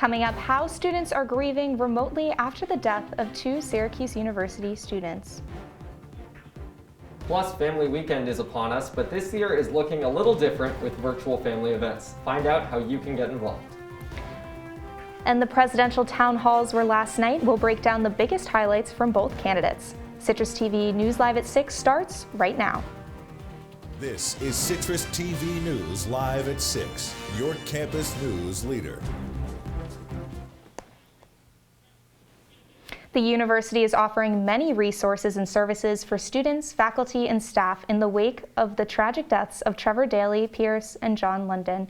Coming up, how students are grieving remotely after the death of 2 Syracuse University students. Plus, Family Weekend is upon us, but this year is looking a little different with virtual family events. Find out how you can get involved. And the presidential town halls were last night. We'll break down the biggest highlights from both candidates. Citrus TV News Live at 6 starts right now. This is Citrus TV News Live at 6, your campus news leader. The university is offering many resources and services for students, faculty, and staff in the wake of the tragic deaths of Trevor Daly, Pierce, and John London.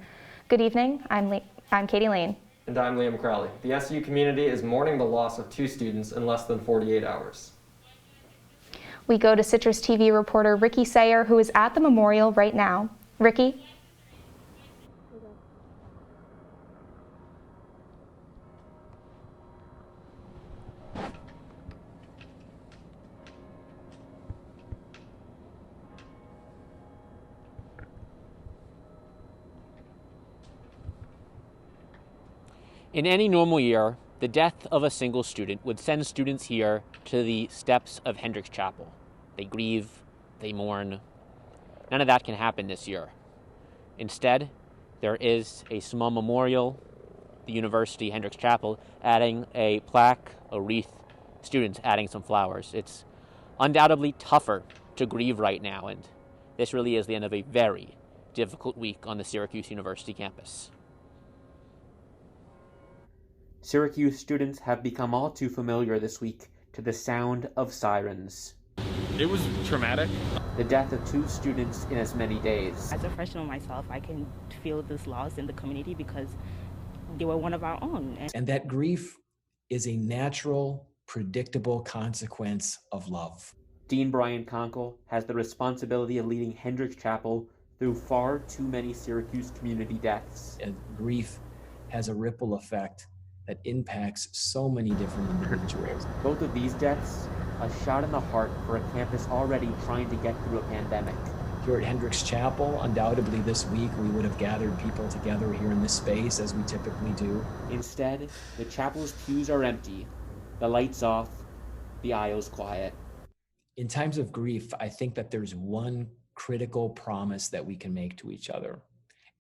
Good evening, I'm Katie Lane. And I'm Liam Crowley. The SU community is mourning the loss of 2 students in less than 48 hours. We go to Citrus TV reporter Ricky Sayer, who is at the memorial right now. Ricky? In any normal year, the death of a single student would send students here to the steps of Hendricks Chapel. They grieve, they mourn. None of that can happen this year. Instead, there is a small memorial, the University Hendricks Chapel, adding a plaque, a wreath, students adding some flowers. It's undoubtedly tougher to grieve right now, and this really is the end of a very difficult week on the Syracuse University campus. Syracuse students have become all too familiar this week to the sound of sirens. It was traumatic. The death of 2 students in as many days. As a freshman myself, I can feel this loss in the community because they were one of our own. And that grief is a natural, predictable consequence of love. Dean Brian Conkle has the responsibility of leading Hendricks Chapel through far too many Syracuse community deaths. And grief has a ripple effect that impacts so many different individuals. Both of these deaths, a shot in the heart for a campus already trying to get through a pandemic. Here at Hendricks Chapel, undoubtedly this week we would have gathered people together here in this space as we typically do. Instead, the chapel's pews are empty, the lights off, the aisles quiet. In times of grief, I think that there's one critical promise that we can make to each other.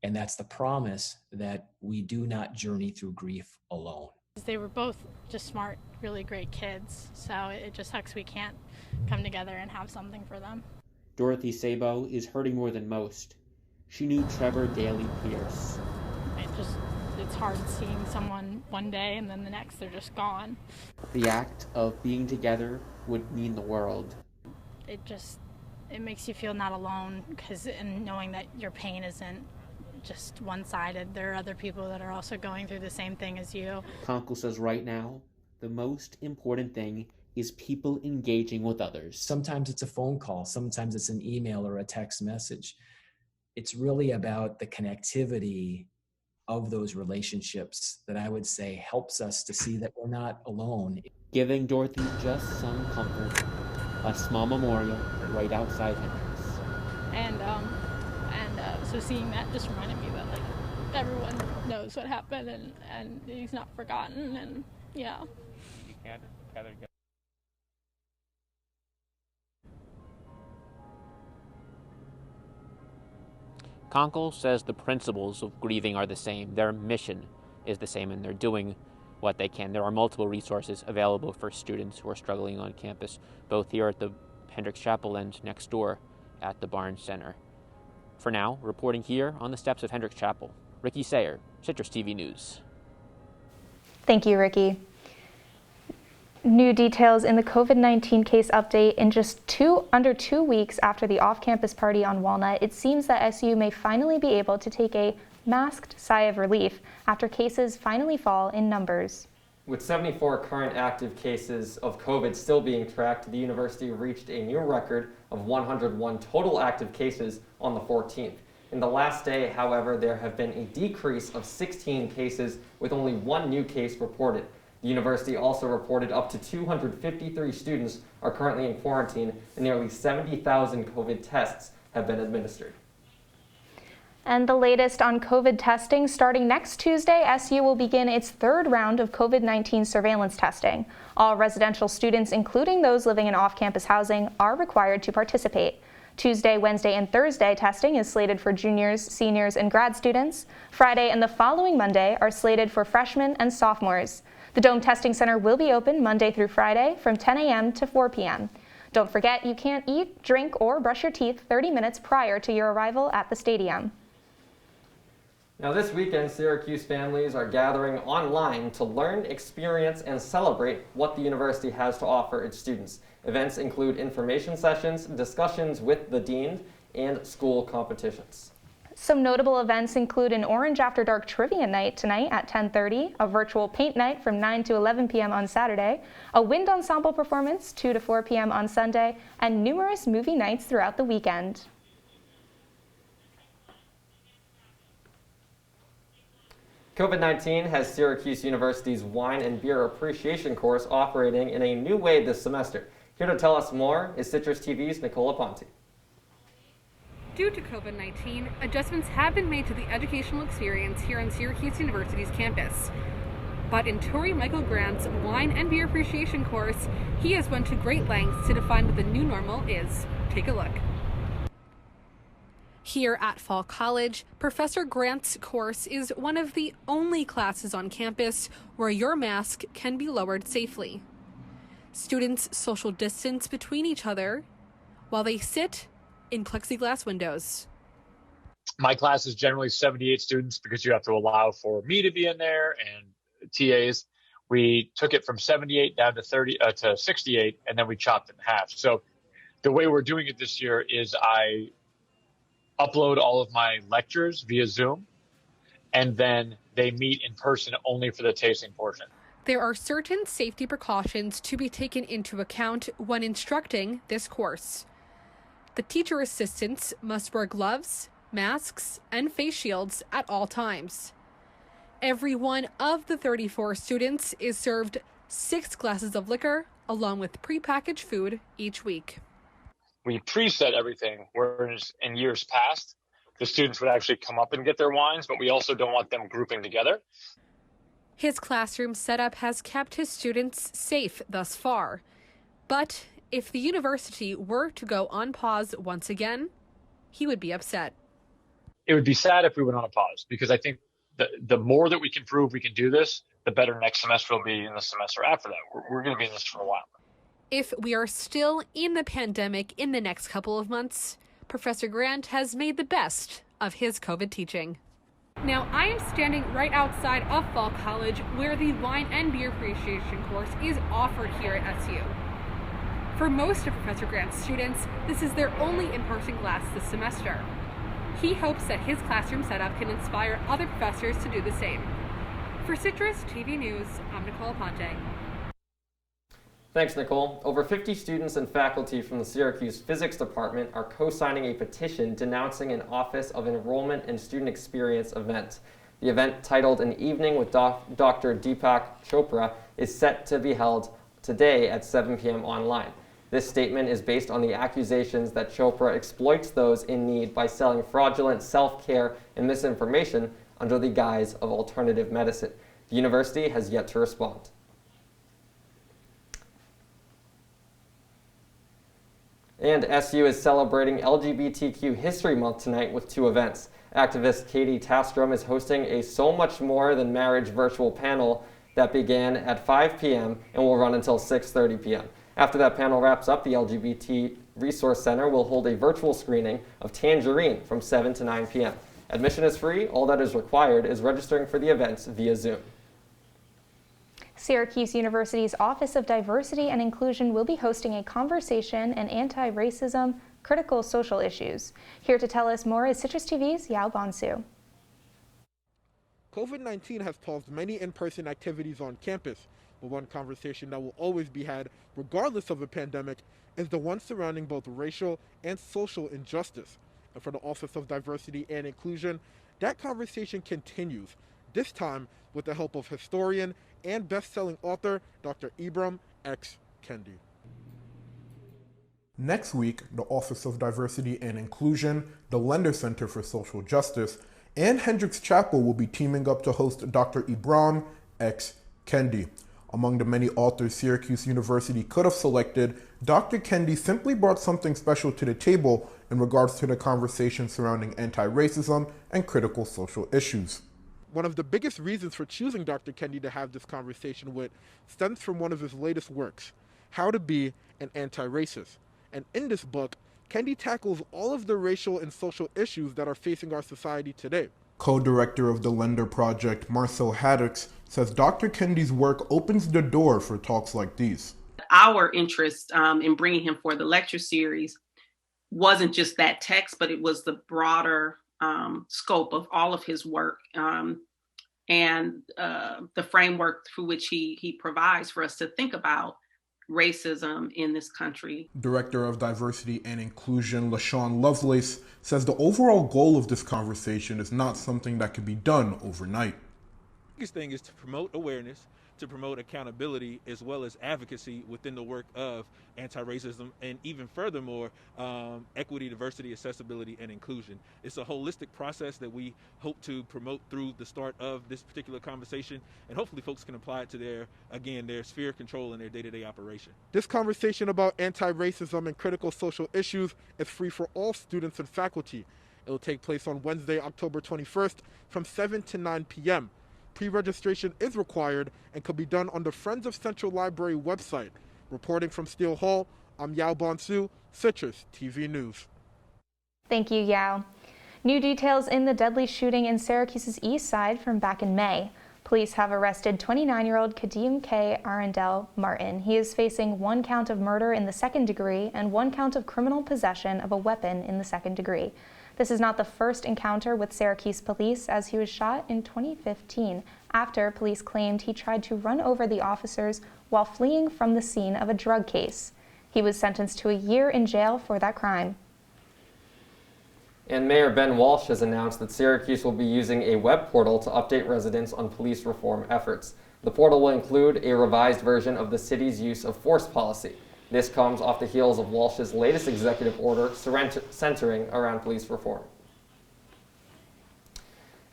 And that's the promise that we do not journey through grief alone. They were both just smart, really great kids, so it just sucks we can't come together and have something for them. Dorothy Sabo is hurting more than most. She knew Trevor Daly Pierce. It's hard seeing someone one day and then the next they're just gone. The act of being together would mean the world. It makes you feel not alone, and knowing that your pain isn't just one-sided. There are other people that are also going through the same thing as you. Conkle says right now, the most important thing is people engaging with others. Sometimes it's a phone call, sometimes it's an email or a text message. It's really about the connectivity of those relationships that I would say helps us to see that we're not alone. Giving Dorothy just some comfort, a small memorial right outside Hendricks. So seeing that just reminded me that everyone knows what happened and he's not forgotten, and yeah. You can't gather together. Conkle says the principles of grieving are the same. Their mission is the same, and they're doing what they can. There are multiple resources available for students who are struggling on campus, both here at the Hendricks Chapel and next door at the Barnes Center. For now, reporting here on the steps of Hendricks Chapel, Ricky Sayer, Citrus TV News. Thank you, Ricky. New details in the COVID-19 case update. In just under 2 weeks after the off-campus party on Walnut, it seems that SU may finally be able to take a masked sigh of relief after cases finally fall in numbers. With 74 current active cases of COVID still being tracked, the university reached a new record of 101 total active cases on the 14th. In the last day, however, there have been a decrease of 16 cases with only 1 new case reported. The university also reported up to 253 students are currently in quarantine and nearly 70,000 COVID tests have been administered. And the latest on COVID testing, starting next Tuesday, SU will begin its third round of COVID-19 surveillance testing. All residential students, including those living in off-campus housing, are required to participate. Tuesday, Wednesday, and Thursday testing is slated for juniors, seniors, and grad students. Friday and the following Monday are slated for freshmen and sophomores. The Dome Testing Center will be open Monday through Friday from 10 a.m. to 4 p.m. Don't forget, you can't eat, drink, or brush your teeth 30 minutes prior to your arrival at the stadium. Now this weekend, Syracuse families are gathering online to learn, experience, and celebrate what the university has to offer its students. Events include information sessions, discussions with the dean, and school competitions. Some notable events include an Orange After Dark trivia night tonight at 10:30, a virtual paint night from 9 to 11 p.m. on Saturday, a wind ensemble performance 2 to 4 p.m. on Sunday, and numerous movie nights throughout the weekend. COVID-19 has Syracuse University's Wine and Beer Appreciation course operating in a new way this semester. Here to tell us more is CitrusTV's Nicola Ponte. Due to COVID-19, adjustments have been made to the educational experience here on Syracuse University's campus. But in Tori Michael Grant's Wine and Beer Appreciation course, he has went to great lengths to define what the new normal is. Take a look. Here at Fall College, Professor Grant's course is one of the only classes on campus where your mask can be lowered safely. Students social distance between each other while they sit in plexiglass windows. My class is generally 78 students because you have to allow for me to be in there and TAs. We took it from 78 down to 68, and then we chopped it in half. So the way we're doing it this year is I upload all of my lectures via Zoom, and then they meet in person only for the tasting portion. There are certain safety precautions to be taken into account when instructing this course. The teacher assistants must wear gloves, masks, and face shields at all times. Every one of the 34 students is served 6 glasses of liquor along with prepackaged food each week. We preset everything, whereas in years past, the students would actually come up and get their wines, but we also don't want them grouping together. His classroom setup has kept his students safe thus far. But if the university were to go on pause once again, he would be upset. It would be sad if we went on a pause, because I think the more that we can prove we can do this, the better next semester will be, and the semester after that. We're going to be in this for a while. If we are still in the pandemic in the next couple of months, Professor Grant has made the best of his COVID teaching. Now, I am standing right outside of Fall College, where the Wine and Beer Appreciation course is offered here at SU. For most of Professor Grant's students, this is their only in-person class this semester. He hopes that his classroom setup can inspire other professors to do the same. For Citrus TV News, I'm Nicola Ponte. Thanks, Nicole. Over 50 students and faculty from the Syracuse Physics Department are co-signing a petition denouncing an Office of Enrollment and Student Experience event. The event, titled An Evening with Dr. Deepak Chopra, is set to be held today at 7 p.m. online. This statement is based on the accusations that Chopra exploits those in need by selling fraudulent self-care and misinformation under the guise of alternative medicine. The university has yet to respond. And SU is celebrating LGBTQ History Month tonight with 2 events. Activist Katie Tastrom is hosting a So Much More Than Marriage virtual panel that began at 5 p.m. and will run until 6:30 p.m. After that panel wraps up, the LGBT Resource Center will hold a virtual screening of Tangerine from 7 to 9 p.m. Admission is free. All that is required is registering for the events via Zoom. Syracuse University's Office of Diversity and Inclusion will be hosting a conversation on anti-racism, critical social issues. Here to tell us more is Citrus TV's Yao Bonsu. COVID-19 has paused many in-person activities on campus, but one conversation that will always be had, regardless of a pandemic, is the one surrounding both racial and social injustice. And for the Office of Diversity and Inclusion, that conversation continues, this time with the help of historian and best-selling author Dr. Ibram X. Kendi. Next week, the Office of Diversity and Inclusion, the Lender Center for Social Justice, and Hendricks Chapel will be teaming up to host Dr. Ibram X. Kendi. Among the many authors Syracuse University could have selected, Dr. Kendi simply brought something special to the table in regards to the conversation surrounding anti-racism and critical social issues. One of the biggest reasons for choosing Dr. Kendi to have this conversation with stems from one of his latest works, How to Be an Anti-Racist. And in this book, Kendi tackles all of the racial and social issues that are facing our society today. Co-director of the Lender Project, Marcel Haddix, says Dr. Kendi's work opens the door for talks like these. Our interest in bringing him for the lecture series wasn't just that text, but it was the broader scope of all of his work and the framework through which he provides for us to think about racism in this country. Director of Diversity and Inclusion, LaShawn Lovelace, says the overall goal of this conversation is not something that can be done overnight. The biggest thing is to promote awareness, to promote accountability, as well as advocacy within the work of anti-racism, and even furthermore, equity, diversity, accessibility, and inclusion. It's a holistic process that we hope to promote through the start of this particular conversation, and hopefully folks can apply it to their sphere of control in their day-to-day operation. This conversation about anti-racism and critical social issues is free for all students and faculty. It will take place on Wednesday, October 21st from 7 to 9 p.m. Pre-registration is required and can be done on the Friends of Central Library website. Reporting from Steele Hall, I'm Yao Bonsu, Citrus TV News. Thank you, Yao. New details in the deadly shooting in Syracuse's east side from back in May. Police have arrested 29-year-old Kadeem K. Arundel Martin. He is facing 1 count of murder in the second degree and 1 count of criminal possession of a weapon in the second degree. This is not the first encounter with Syracuse police, as he was shot in 2015 after police claimed he tried to run over the officers while fleeing from the scene of a drug case. He was sentenced to a year in jail for that crime. And Mayor Ben Walsh has announced that Syracuse will be using a web portal to update residents on police reform efforts. The portal will include a revised version of the city's use of force policy. This comes off the heels of Walsh's latest executive order centering around police reform.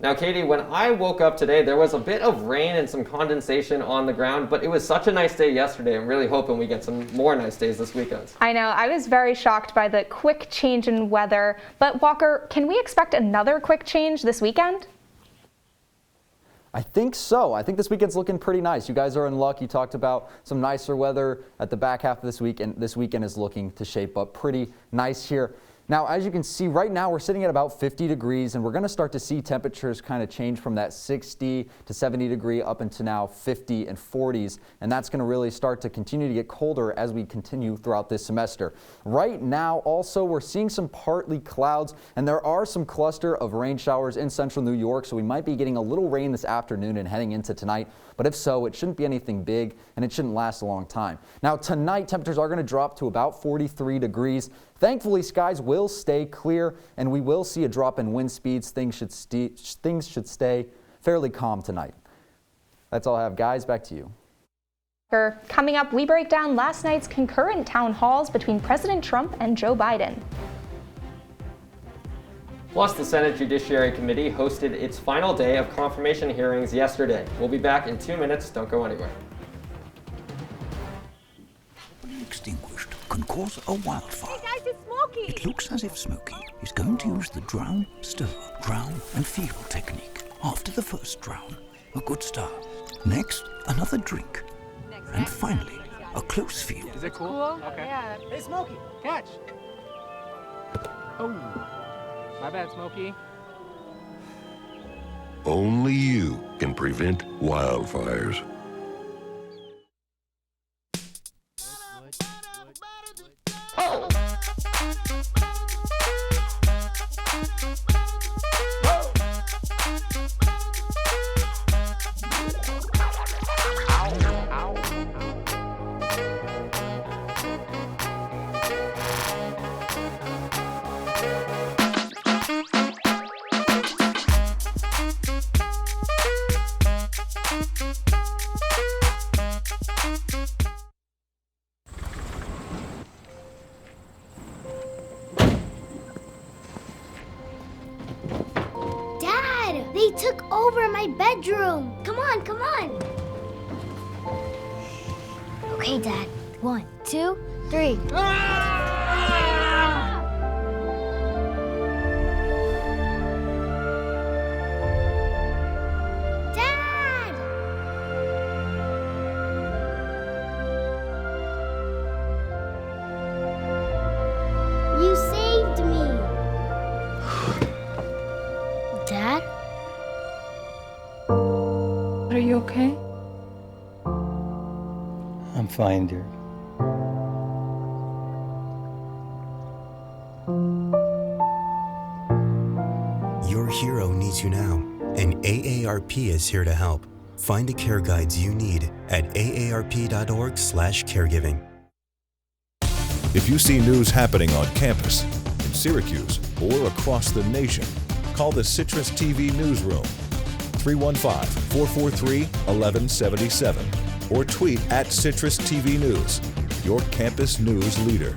Now, Katie, when I woke up today, there was a bit of rain and some condensation on the ground, but it was such a nice day yesterday. I'm really hoping we get some more nice days this weekend. I know. I was very shocked by the quick change in weather. But Walker, can we expect another quick change this weekend? I think so. I think this weekend's looking pretty nice. You guys are in luck. You talked about some nicer weather at the back half of this week, and this weekend is looking to shape up pretty nice here. Now, as you can see, right now we're sitting at about 50 degrees, and we're going to start to see temperatures kind of change from that 60 to 70 degree up into now 50 and 40s, and that's going to really start to continue to get colder as we continue throughout this semester. Right now, also, we're seeing some partly clouds, and there are some cluster of rain showers in central New York, so we might be getting a little rain this afternoon and heading into tonight, but if so, it shouldn't be anything big, and it shouldn't last a long time. Now, tonight, temperatures are going to drop to about 43 degrees. Thankfully, skies will stay clear, and we will see a drop in wind speeds. Things should stay fairly calm tonight. That's all I have, guys. Back to you. Coming up, we break down last night's concurrent town halls between President Trump and Joe Biden. Plus, the Senate Judiciary Committee hosted its final day of confirmation hearings yesterday. We'll be back in 2 minutes. Don't go anywhere. Extinguished can cause a wildfire. Hey guys, it's Smokey! It looks as if Smokey is going to use the drown, stir, drown and feel technique. After the first drown, a good start. Next, another drink. And finally, a close feel. Is it cool? Okay. Yeah. Hey Smokey, catch! Oh, my bad, Smokey. Only you can prevent wildfires. bedroom. Come on, come on. Okay, Dad. 1, 2, 3. Dad! You saved me. Dad? Are you okay? I'm fine, dear. Your hero needs you now, and AARP is here to help. Find the care guides you need at aarp.org/caregiving. If you see news happening on campus, in Syracuse, or across the nation, call the Citrus TV newsroom, 315-443-1177, or tweet at Citrus TV News, your campus news leader.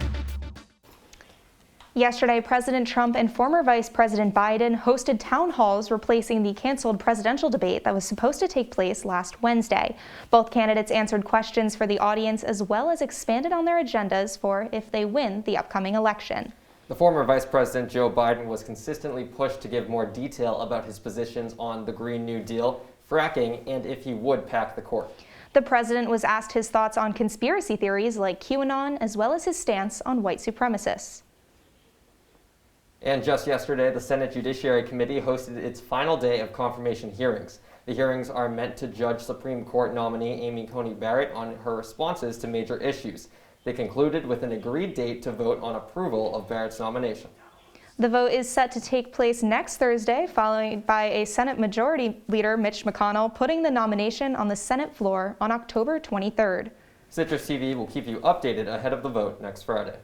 Yesterday, President Trump and former Vice President Biden hosted town halls replacing the canceled presidential debate that was supposed to take place last Wednesday. Both candidates answered questions for the audience as well as expanded on their agendas for if they win the upcoming election. The former Vice President Joe Biden was consistently pushed to give more detail about his positions on the Green New Deal, fracking, and if he would pack the court. The president was asked his thoughts on conspiracy theories like QAnon, as well as his stance on white supremacists. And just yesterday, the Senate Judiciary Committee hosted its final day of confirmation hearings. The hearings are meant to judge Supreme Court nominee Amy Coney Barrett on her responses to major issues. They concluded with an agreed date to vote on approval of Barrett's nomination. The vote is set to take place next Thursday, followed by a Senate Majority Leader Mitch McConnell putting the nomination on the Senate floor on October 23rd. Citrus TV will keep you updated ahead of the vote next Friday.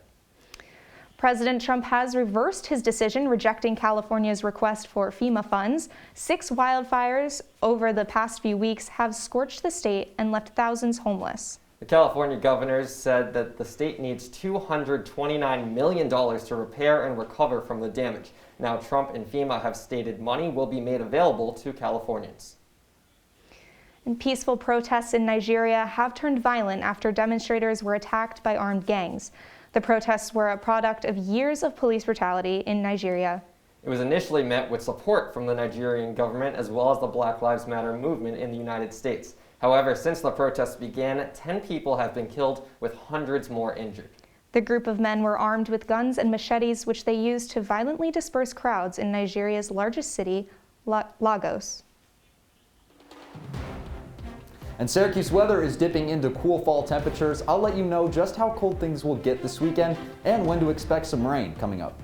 President Trump has reversed his decision rejecting California's request for FEMA funds. 6 wildfires over the past few weeks have scorched the state and left thousands homeless. The California governors said that the state needs $229 million to repair and recover from the damage. Now, Trump and FEMA have stated money will be made available to Californians. And peaceful protests in Nigeria have turned violent after demonstrators were attacked by armed gangs. The protests were a product of years of police brutality in Nigeria. It was initially met with support from the Nigerian government as well as the Black Lives Matter movement in the United States. However, since the protests began, 10 people have been killed with hundreds more injured. The group of men were armed with guns and machetes, which they used to violently disperse crowds in Nigeria's largest city, Lagos. And Syracuse weather is dipping into cool fall temperatures. I'll let you know just how cold things will get this weekend and when to expect some rain coming up.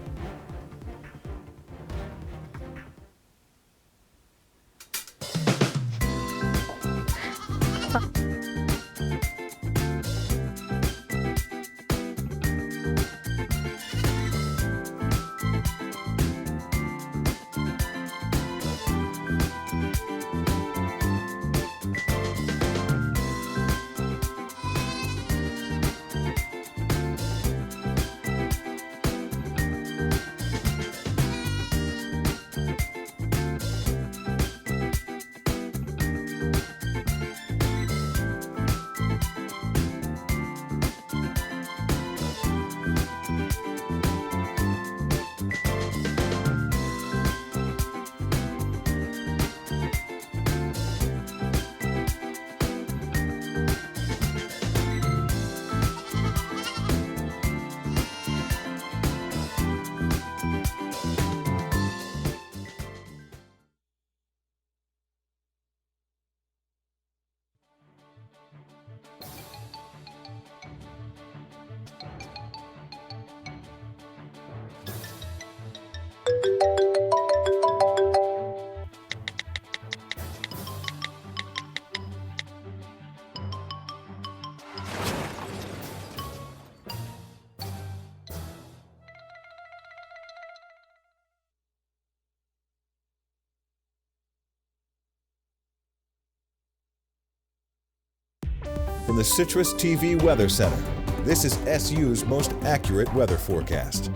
From the Citrus TV Weather Center, this is SU's most accurate weather forecast.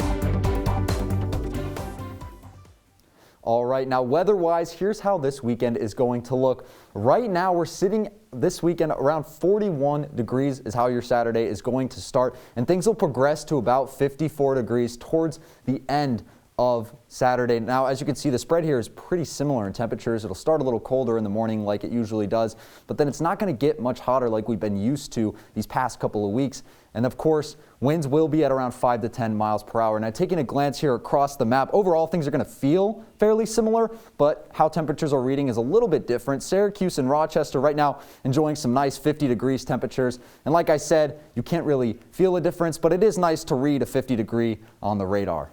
All right, now weather-wise, here's how this weekend is going to look. Right now, we're sitting this weekend around 41 degrees is how your Saturday is going to start, and things will progress to about 54 degrees towards the end of Saturday. Now, as you can see, the spread here is pretty similar in temperatures. It'll start a little colder in the morning like it usually does, but then it's not going to get much hotter like we've been used to these past couple of weeks. And of course, winds will be at around 5 to 10 miles per hour. Now, taking a glance here across the map, overall things are going to feel fairly similar, but how temperatures are reading is a little bit different. Syracuse and Rochester right now enjoying some nice 50 degrees temperatures. And like I said, you can't really feel a difference, but it is nice to read a 50 degree on the radar.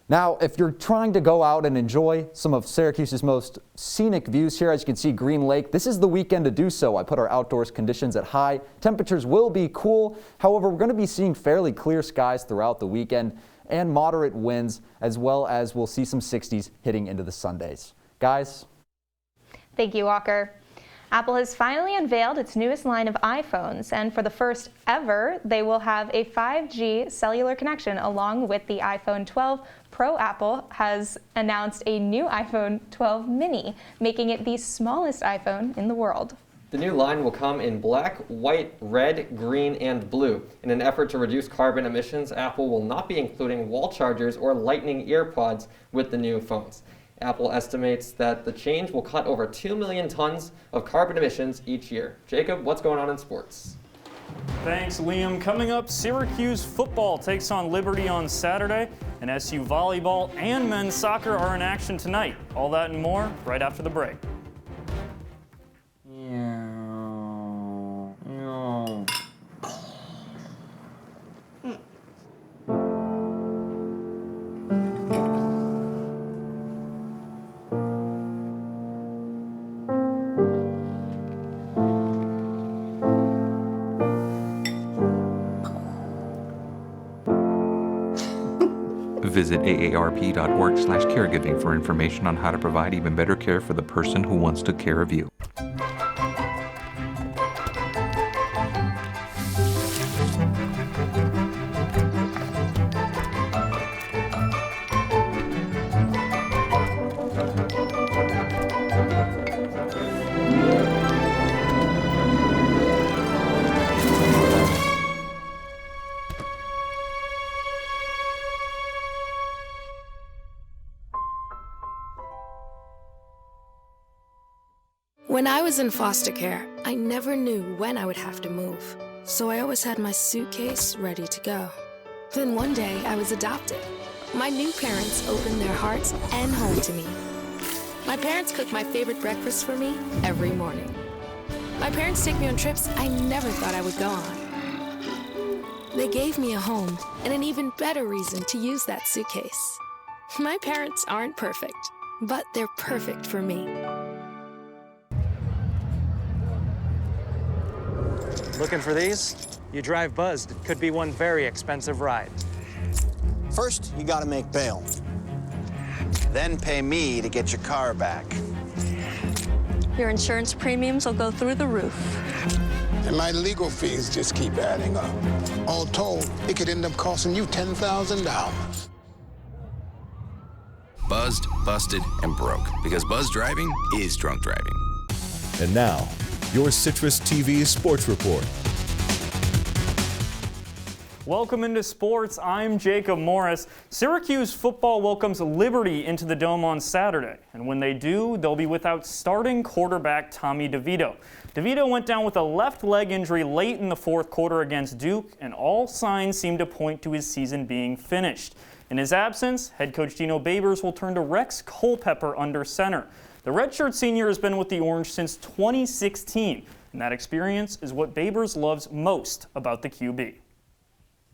Now, if you're trying to go out and enjoy some of Syracuse's most scenic views here, as you can see, Green Lake, this is the weekend to do so. I put our outdoors conditions at high. Temperatures will be cool. However, we're going to be seeing fairly clear skies throughout the weekend and moderate winds, as well as we'll see some 60s hitting into the Sundays. Guys? Thank you, Walker. Apple has finally unveiled its newest line of iPhones, and for the first ever, they will have a 5G cellular connection along with the iPhone 12 Pro. Apple has announced a new iPhone 12 mini, making it the smallest iPhone in the world. The new line will come in black, white, red, green, and blue. In an effort to reduce carbon emissions, Apple will not be including wall chargers or lightning earpods with the new phones. Apple estimates that the change will cut over 2 million tons of carbon emissions each year. Jacob, what's going on in sports? Thanks, Liam. Coming up, Syracuse football takes on Liberty on Saturday, and SU volleyball and men's soccer are in action tonight. All that and more right after the break. Visit aarp.org/caregiving for information on how to provide even better care for the person who wants to care of you. When I was in foster care, I never knew when I would have to move, so I always had my suitcase ready to go. Then one day, I was adopted. My new parents opened their hearts and home to me. My parents cook my favorite breakfast for me every morning. My parents take me on trips I never thought I would go on. They gave me a home and an even better reason to use that suitcase. My parents aren't perfect, but they're perfect for me. Looking for these? You drive buzzed. It could be one very expensive ride. First, you gotta make bail. Then pay me to get your car back. Your insurance premiums will go through the roof. And my legal fees just keep adding up. All told, it could end up costing you $10,000. Buzzed, busted, and broke. Because buzz driving is drunk driving. And now, your Citrus TV Sports Report. Welcome into sports. I'm Jacob Morris. Syracuse football welcomes Liberty into the Dome on Saturday. And when they do, they'll be without starting quarterback Tommy DeVito. DeVito went down with a left leg injury late in the fourth quarter against Duke, and all signs seem to point to his season being finished. In his absence, head coach Dino Babers will turn to Rex Culpepper under center. The redshirt senior has been with the Orange since 2016, and that experience is what Babers loves most about the QB.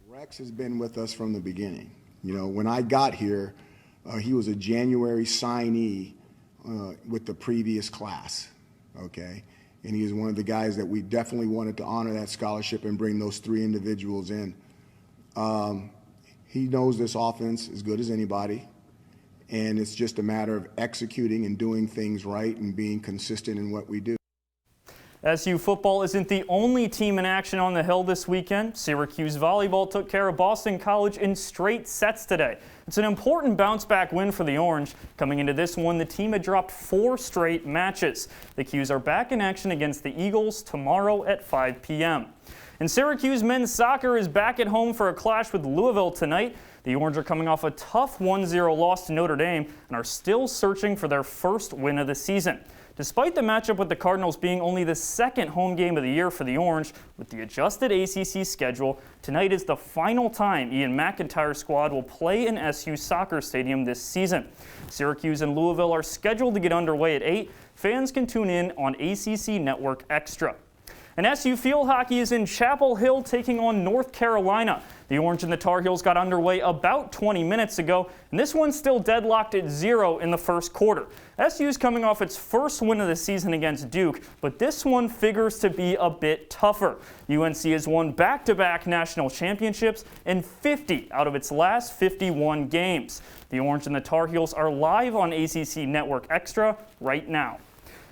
Rex has been with us from the beginning. You know, when I got here, he was a January signee with the previous class, okay? And he is one of the guys that we definitely wanted to honor that scholarship and bring those three individuals in. He knows this offense as good as anybody. And it's just a matter of executing and doing things right and being consistent in what we do. SU football isn't the only team in action on the Hill this weekend. Syracuse volleyball took care of Boston College in straight sets today. It's an important bounce-back win for the Orange. Coming into this one, the team had dropped 4 straight matches. The Qs are back in action against the Eagles tomorrow at 5 p.m. And Syracuse men's soccer is back at home for a clash with Louisville tonight. The Orange are coming off a tough 1-0 loss to Notre Dame and are still searching for their first win of the season. Despite the matchup with the Cardinals being only the second home game of the year for the Orange, with the adjusted ACC schedule, tonight is the final time Ian McIntyre's squad will play in SU Soccer Stadium this season. Syracuse and Louisville are scheduled to get underway at 8. Fans can tune in on ACC Network Extra. And SU field hockey is in Chapel Hill taking on North Carolina. The Orange and the Tar Heels got underway about 20 minutes ago, and this one's still deadlocked at 0 in the first quarter. SU's coming off its first win of the season against Duke, but this one figures to be a bit tougher. UNC has won back-to-back national championships in 50 out of its last 51 games. The Orange and the Tar Heels are live on ACC Network Extra right now.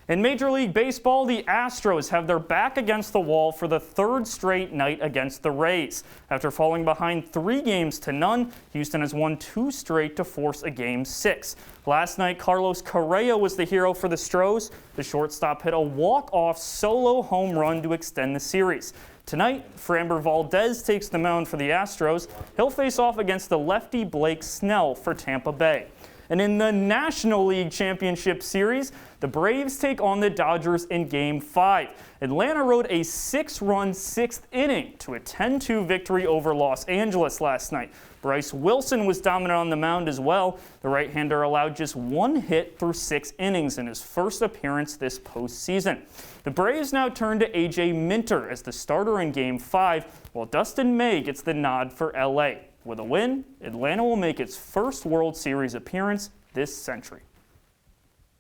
In Major League Baseball, the Astros have their back against the wall for the 3rd straight night against the Rays. After falling behind 3-0, Houston has won 2 straight to force a Game 6. Last night, Carlos Correa was the hero for the Stros. The shortstop hit a walk-off solo home run to extend the series. Tonight, Framber Valdez takes the mound for the Astros. He'll face off against the lefty Blake Snell for Tampa Bay. And in the National League Championship Series, the Braves take on the Dodgers in Game 5. Atlanta rode a 6-run 6th inning to a 10-2 victory over Los Angeles last night. Bryce Wilson was dominant on the mound as well. The right-hander allowed just 1 hit through 6 innings in his first appearance this postseason. The Braves now turn to A.J. Minter as the starter in Game 5, while Dustin May gets the nod for L.A. With a win, Atlanta will make its first World Series appearance this century.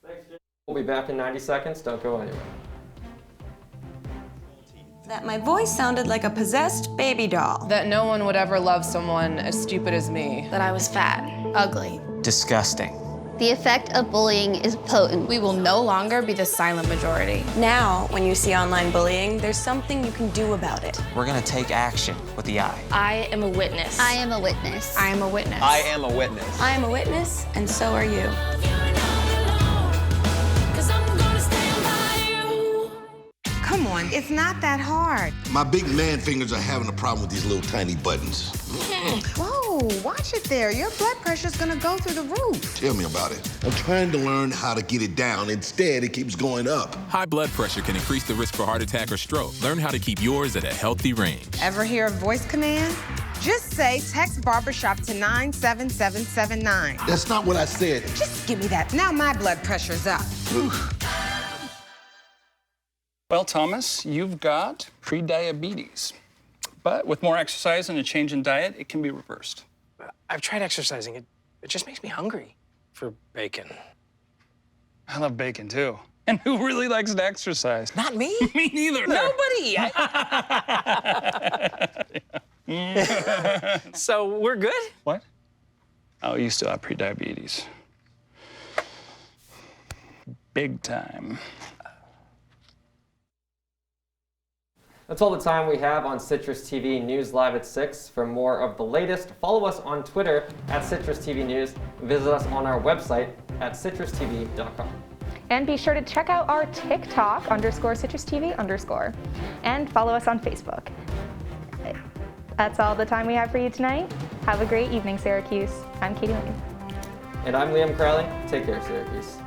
Thanks, Jim. We'll be back in 90 seconds. Don't go anywhere. That my voice sounded like a possessed baby doll. That no one would ever love someone as stupid as me. That I was fat, ugly, disgusting. The effect of bullying is potent. We will no longer be the silent majority. Now, when you see online bullying, there's something you can do about it. We're gonna take action with the I. I am a witness. I am a witness. I am a witness. I am a witness. I am a witness, and so are you. Come on, it's not that hard. My big man fingers are having a problem with these little tiny buttons. Whoa, watch it there. Your blood pressure's gonna go through the roof. Tell me about it. I'm trying to learn how to get it down. Instead, it keeps going up. High blood pressure can increase the risk for heart attack or stroke. Learn how to keep yours at a healthy range. Ever hear a voice command? Just say text barbershop to 97779. That's not what I said. Just give me that. Now my blood pressure's up. Well, Thomas, you've got prediabetes. But with more exercise and a change in diet, it can be reversed. I've tried exercising. It just makes me hungry for bacon. I love bacon, too. And who really likes to exercise? Not me. Me neither. Nobody. So we're good? What? Oh, you still have prediabetes. Big time. That's all the time we have on Citrus TV News Live at 6. For more of the latest, follow us on Twitter at CitrusTV News. Visit us on our website at citrustv.com. And be sure to check out our TikTok _CitrusTV_. And follow us on Facebook. That's all the time we have for you tonight. Have a great evening, Syracuse. I'm Katie Lane. And I'm Liam Crowley. Take care, Syracuse.